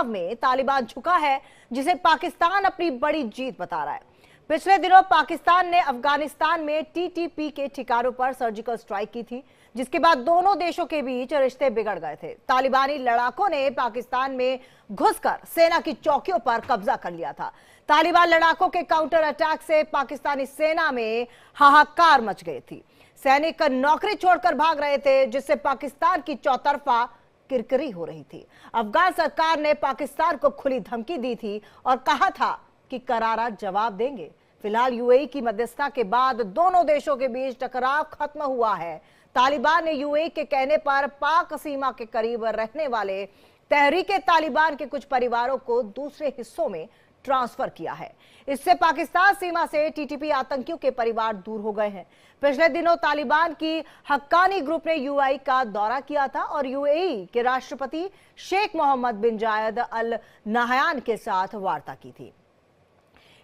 चुनाव में तालिबान झुका है, जिसे पाकिस्तान अपनी बड़ी जीत बता रहा है। पिछले दिनों पाकिस्तान ने अफगानिस्तान में टीटीपी के ठिकानों पर सर्जिकल स्ट्राइक की थी, जिसके बाद दोनों देशों के बीच रिश्ते बिगड़ गए थे। तालिबानी लड़ाकों ने पाकिस्तान में घुसकर सेना की चौकियों पर कब्जा कर लिया था। तालिबान लड़ाकों के काउंटर अटैक से पाकिस्तानी सेना में हाहाकार मच गई थी। सैनिक नौकरी छोड़कर भाग रहे थे, जिससे पाकिस्तान की चौतरफा किरकिरी हो रही थी। अफगान सरकार ने पाकिस्तान को खुली धमकी दी थी और कहा था कि करारा जवाब देंगे। फिलहाल यूएई की मध्यस्थता के बाद दोनों देशों के बीच टकराव खत्म हुआ है। तालिबान ने यूएई के कहने पर पाक सीमा के करीब रहने वाले तहरीके तालिबान के कुछ परिवारों को दूसरे हिस्सों में ट्रांसफर किया है। इससे पाकिस्तान सीमा से टीटीपी आतंकियों के परिवार दूर हो गए हैं। पिछले दिनों तालिबान की हक्कानी ग्रुप ने यूएई का दौरा किया था और यूएई के राष्ट्रपति शेख मोहम्मद बिन जायद अल नहयान के साथ वार्ता की थी।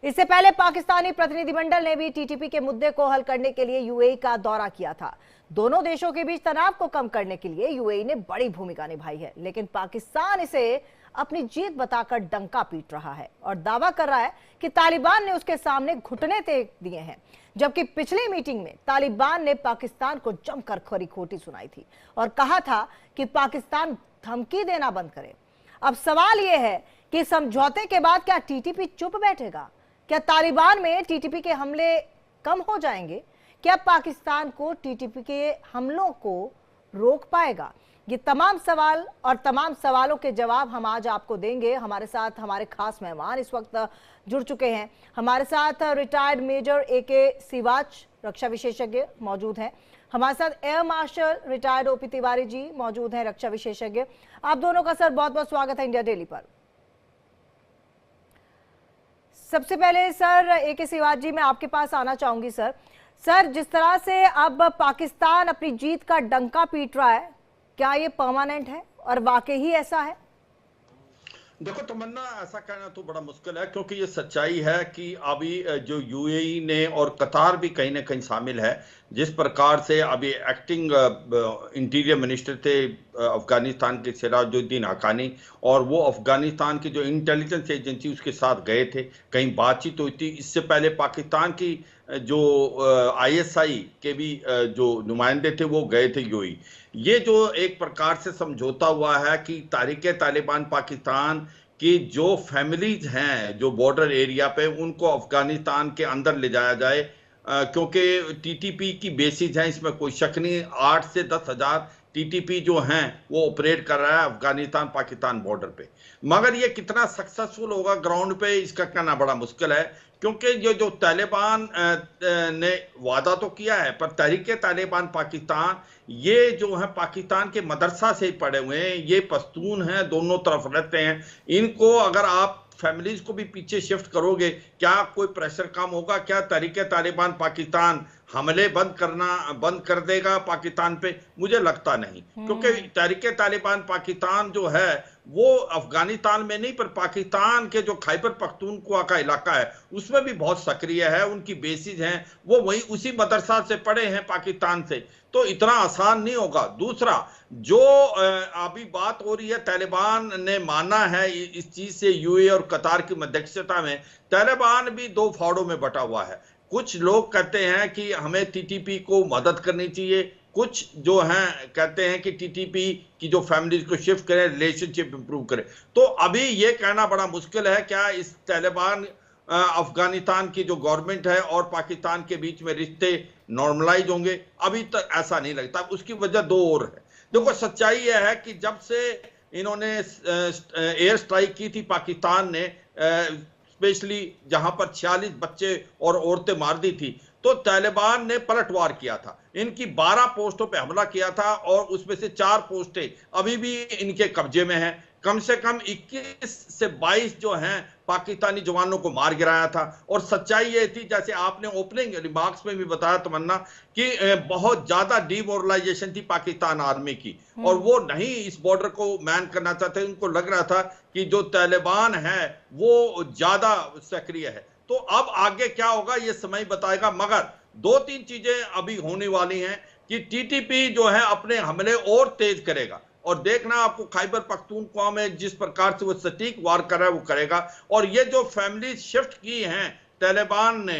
इससे पहले पाकिस्तानी प्रतिनिधिमंडल ने भी टीटीपी के मुद्दे को हल करने के लिए यूएई का दौरा किया था। दोनों देशों के बीच तनाव को कम करने के लिए यूएई ने बड़ी भूमिका निभाई है, लेकिन पाकिस्तान इसे अपनी जीत बताकर डंका पीट रहा है और दावा कर रहा है कि तालिबान ने उसके सामने घुटने टेक दिए हैं। जबकि पिछली मीटिंग में तालिबान ने पाकिस्तान को जमकर खरी खोटी सुनाई थी और कहा था कि पाकिस्तान धमकी देना बंद करे। अब सवाल यह है कि समझौते के बाद क्या टीटीपी चुप बैठेगा? क्या तालिबान में टीटीपी के हमले कम हो जाएंगे? क्या पाकिस्तान को टीटीपी के हमलों को रोक पाएगा? ये तमाम सवाल और तमाम सवालों के जवाब हम आज आपको देंगे। हमारे साथ हमारे खास मेहमान इस वक्त जुड़ चुके हैं। हमारे साथ रिटायर्ड मेजर एके सिवाच रक्षा विशेषज्ञ मौजूद हैं। हमारे साथ air marshal retired OP Tiwari ji मौजूद हैं, रक्षा विशेषज्ञ। आप दोनों का सर बहुत बहुत स्वागत है इंडिया डेली पर। सबसे पहले सर एके सिवाच जी, मैं आपके पास आना चाहूंगी। सर, जिस तरह से अब पाकिस्तान अपनी जीत का डंका पीट रहा है, क्या ये परमानेंट है और वाकई ही ऐसा है? देखो तमन्ना, ऐसा कहना तो बड़ा मुश्किल है, क्योंकि ये सच्चाई है कि अभी जो यूएई ने और कतार भी कहीं ना कहीं शामिल है, जिस प्रकार से अभी एक्टिंग इंटीरियर मिनिस्टर थे अफगानिस्तान के सिराजुद्दीन हक्कानी, और वो अफगानिस्तान की जो इंटेलिजेंस एजेंसी उसके साथ गए थे, कहीं बातचीत हुई थी। इससे पहले पाकिस्तान की जो आईएसआई के भी जो नुमाइंदे थे वो गए थे यूएई। ये जो एक प्रकार से समझौता हुआ है कि तहरीके तालिबान पाकिस्तान की जो फैमिलीज हैं जो बॉर्डर एरिया पे, उनको अफगानिस्तान के अंदर ले जाया जाए, क्योंकि टीटीपी की बेसिस हैं, इसमें कोई शक नहीं। 8 से 10 हजार टीटीपी जो हैं वो ऑपरेट कर रहा है अफगानिस्तान पाकिस्तान बॉर्डर पे। मगर ये कितना सक्सेसफुल होगा ग्राउंड पे, इसका कहना बड़ा मुश्किल है, क्योंकि ये जो तालिबान ने वादा तो किया है, पर तहरीके तालिबान पाकिस्तान ये जो है पाकिस्तान के मदरसा से पढ़े हुए हैं, ये पश्तून हैं, दोनों तरफ रहते हैं। इनको अगर आप फैमिलीज को भी पीछे शिफ्ट करोगे, क्या कोई प्रेशर कम होगा? क्या तहरीके तालिबान पाकिस्तान हमले बंद कर देगा पाकिस्तान पे? मुझे लगता नहीं, क्योंकि तहरीके तालिबान पाकिस्तान जो है वो अफगानिस्तान में नहीं, पर पाकिस्तान के जो खैबर पख्तूनख्वा का इलाका है उसमें भी बहुत सक्रिय है। उनकी बेसिस हैं, वो वही उसी मदरसा से पढ़े हैं पाकिस्तान से, तो इतना आसान नहीं होगा। दूसरा, जो अभी बात हो रही है, तालिबान ने माना है इस चीज से, यूएई और कतार की मध्यस्थता में तालिबान भी 2 फाड़ों में बटा हुआ है। कुछ लोग कहते हैं कि हमें टीटीपी को मदद करनी चाहिए, कुछ जो हैं कहते हैं कि टीटीपी की जो फैमिलीज को शिफ्ट करें, रिलेशनशिप इंप्रूव करें। तो अभी ये कहना बड़ा मुश्किल है क्या इस तालिबान अफगानिस्तान की जो गवर्नमेंट है और पाकिस्तान के बीच में रिश्ते नॉर्मलाइज होंगे। अभी तक ऐसा नहीं लगता। उसकी वजह 2 और है। देखो, सच्चाई यह है कि जब से इन्होंने एयर स्ट्राइक की थी पाकिस्तान ने, स्पेशली जहां पर 46 बच्चे और औरतें मार दी थी, तो तालिबान ने पलटवार किया था। इनकी 12 पोस्टों पे हमला किया था और उसमें से 4 पोस्टें अभी भी इनके कब्जे में हैं। कम से कम 21 से 22 जो हैं पाकिस्तानी जवानों को मार गिराया था। और सच्चाई ये थी, जैसे आपने ओपनिंग रिमार्क्स में भी बताया तमन्ना, कि बहुत ज्यादा डिमोरलाइजेशन थी पाकिस्तान आर्मी की, और वो नहीं इस बॉर्डर को मैन करना चाहते। उनको लग रहा था कि जो तालिबान है वो ज्यादा सक्रिय है। तो अब आगे क्या होगा ये समय बताएगा। मगर 2-3 चीजें अभी होने वाली हैं कि टीटीपी जो है अपने हमले और तेज करेगा, और देखना आपको खैबर पख्तूनख्वा में जिस प्रकार से वो सटीक वार कर रहा है वो करेगा। और ये जो फैमिली शिफ्ट की हैं तालिबान ने,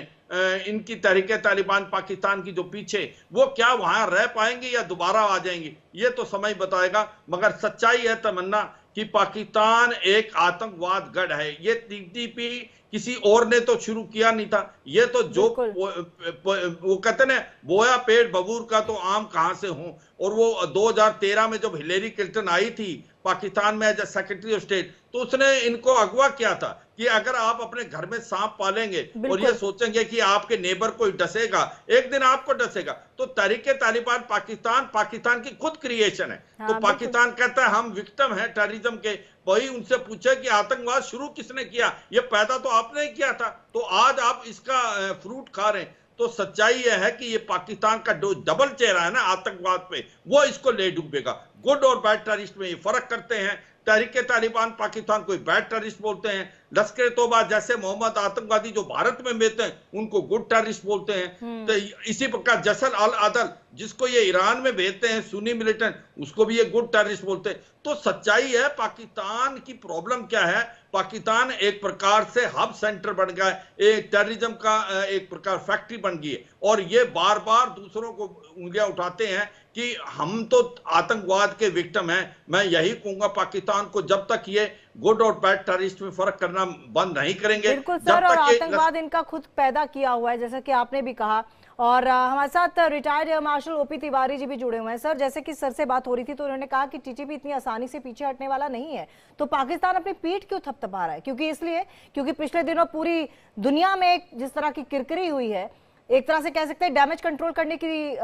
इनकी तहरीक तालिबान पाकिस्तान की जो पीछे, वो क्या वहां रह पाएंगे या दोबारा आ जाएंगी, ये तो समय बताएगा। मगर सच्चाई है तमन्ना कि पाकिस्तान एक आतंकवाद गढ़ है। ये टीटीपी किसी और ने तो शुरू किया नहीं था, ये तो जो वो कहते ना बोया पेड़ बबूर का तो आम कहां से हो। और वो 2013 में जब हिलेरी क्लिंटन आई थी पाकिस्तान में एज सेक्रेटरी ऑफ स्टेट, तो उसने इनको अगवा किया था कि अगर आप अपने घर में सांप पालेंगे और ये सोचेंगे कि आपके नेबर कोई डसेगा, एक दिन आपको डसेगा। तो तहरीक तालिबान पाकिस्तान की खुद क्रिएशन है। तो पाकिस्तान कहता है हम विक्टिम हैं टेररिज्म के। वही उनसे पूछे कि आतंकवाद शुरू किसने किया, ये पैदा तो आपने ही किया था, तो आज आप इसका फ्रूट खा रहे हैं। तो सच्चाई यह है कि ये पाकिस्तान का जो डबल चेहरा है ना आतंकवाद पे, वो इसको ले डूबेगा। गुड और बैड टेररिस्ट में ये फर्क करते हैं। तहरीक तालिबान पाकिस्तान को बैड टेररिस्ट बोलते हैं, लश्कर तोबा जैसे मोहम्मद आतंकवादी जो भारत में भेजते हैं उनको गुड टेररिस्ट बोलते हैं। तो इसी प्रकार जसल अल अदल जिसको ये ईरान में भेजते हैं सुन्नी मिलिटेंट, उसको भी ये गुड टेररिस्ट बोलते हैं। तो सच्चाई है पाकिस्तान की प्रॉब्लम क्या है, पाकिस्तान एक प्रकार से हब सेंटर बन गया है, एक टेररिज्म का एक प्रकार फैक्ट्री बन गई है। और ये बार बार दूसरों को उंगलियां उठाते हैं कि हम तो आतंकवाद के विक्टिम हैं। मैं यही कहूंगा पाकिस्तान को, जब तक ये गुड और बैड टेररिस्ट में फर्क करना बंद नहीं करेंगे, बिल्कुल सर, और आतंकवाद इनका खुद पैदा किया हुआ है जैसा कि आपने भी कहा। और हमारे साथ retired air marshal OP Tiwari ji भी जुड़े हुए हैं। सर, जैसे कि सर से बात हो रही थी तो उन्होंने कहा कि टीटीपी इतनी आसानी से पीछे हटने वाला नहीं है, तो पाकिस्तान अपनी पीठ क्यों थपथपा रहा है? क्योंकि पिछले दिनों पूरी दुनिया में जिस तरह की किरकिरी हुई है, एक तरह से कह सकते हैं डैमेज कंट्रोल करने की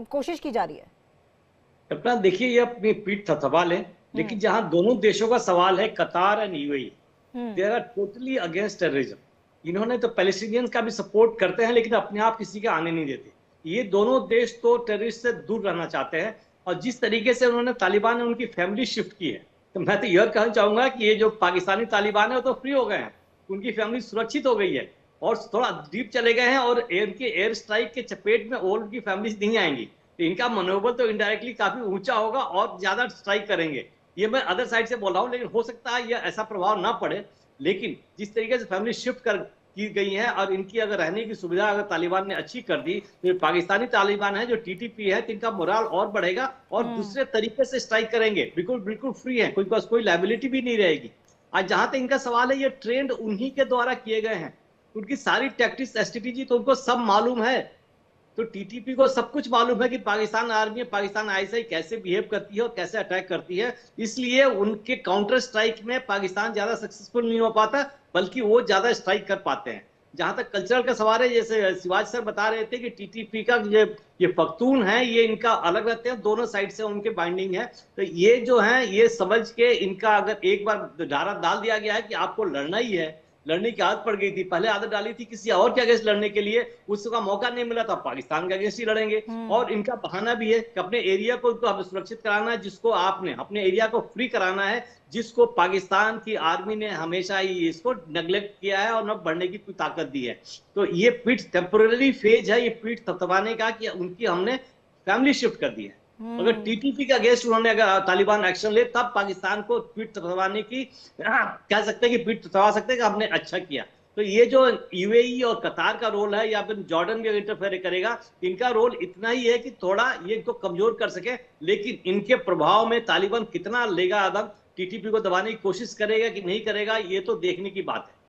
कोशिश की जा रही है। अपना देखिए, ये अपनी पीठ थपथपा लें, लेकिन जहां दोनों देशों का सवाल है, Qatar and UAE, they are totally against terrorism. इन्होंने तो पैलेस्टीनियंस का भी सपोर्ट करते हैं, लेकिन अपने आप किसी के आने नहीं देते। ये दोनों देश तो टेररिस्ट से दूर रहना चाहते हैं। और जिस तरीके से उन्होंने तालिबान ने उनकी फैमिली शिफ्ट की है, तो मैं तो यह कहना चाहूंगा कि ये जो पाकिस्तानी तालिबान है वो तो फ्री हो गए हैं, उनकी फैमिली सुरक्षित हो गई है और थोड़ा डीप चले गए हैं, और एयर स्ट्राइक के चपेट में और उनकी फैमिली नहीं आएंगी। तो इनका मनोबल तो इनडायरेक्टली काफी ऊंचा होगा और ज्यादा स्ट्राइक करेंगे। ये मैं अदर साइड से बोल रहा हूँ, लेकिन हो सकता है यह ऐसा प्रभाव ना पड़े। लेकिन जिस तरीके से फैमिली शिफ्ट की गई है और इनकी अगर रहने की सुविधा अगर तालिबान ने अच्छी कर दी, तो पाकिस्तानी तालिबान है जो टीटीपी है, तो इनका मोराल और बढ़ेगा और दूसरे तरीके से स्ट्राइक करेंगे। बिल्कुल फ्री है, कोई लायबिलिटी भी नहीं रहेगी। आज जहां तक इनका सवाल है, ये ट्रेंड उन्हीं के द्वारा किए गए हैं, उनकी सारी टैक्टिक्स स्ट्रेटेजी तो उनको सब मालूम है। तो टीटीपी को सब कुछ मालूम है कि पाकिस्तान आर्मी, पाकिस्तान आईएसआई कैसे बिहेव करती है और कैसे अटैक करती है। इसलिए उनके काउंटर स्ट्राइक में पाकिस्तान ज्यादा सक्सेसफुल नहीं हो पाता, बल्कि वो ज्यादा स्ट्राइक कर पाते हैं। जहां तक कल्चरल का सवाल है, जैसे शिवाज सर बता रहे थे कि टीटीपी का ये पख्तून है, ये इनका अलग रहते हैं, दोनों साइड से उनके बाइंडिंग है। तो ये जो है, ये समझ के इनका अगर एक बार धारा डाल दिया गया है कि आपको लड़ना ही है, लड़ने की आदत पड़ गई थी, पहले आदत डाली थी किसी और के अगेंस्ट लड़ने के लिए, उसका मौका नहीं मिला था, पाकिस्तान के अगेंस्ट ही लड़ेंगे। और इनका बहाना भी है कि अपने एरिया को तो हमें सुरक्षित कराना है, जिसको आपने अपने एरिया को फ्री कराना है, जिसको पाकिस्तान की आर्मी ने हमेशा ही इसको नेग्लेक्ट किया है और न बढ़ने की कोई ताकत दी है। तो ये पीठ टेम्पोररी फेज है, ये पीठ थपथपाने का, कि उनकी हमने फैमिली शिफ्ट कर दी है। अगर टीटीपी के अगेंस्ट उन्होंने अगर तालिबान एक्शन ले, तब पाकिस्तान को पीठ थपथपाने की कह सकते हैं कि पीठ थपथपा सकते हैं कि हमने अच्छा किया। तो ये जो यूएई और कतार का रोल है, या फिर जॉर्डन भी इंटरफेयर करेगा, इनका रोल इतना ही है कि थोड़ा ये इनको कमजोर कर सके। लेकिन इनके प्रभाव में तालिबान कितना लेगा आदम, टीटीपी को दबाने की कोशिश करेगा कि नहीं करेगा, ये तो देखने की बात है।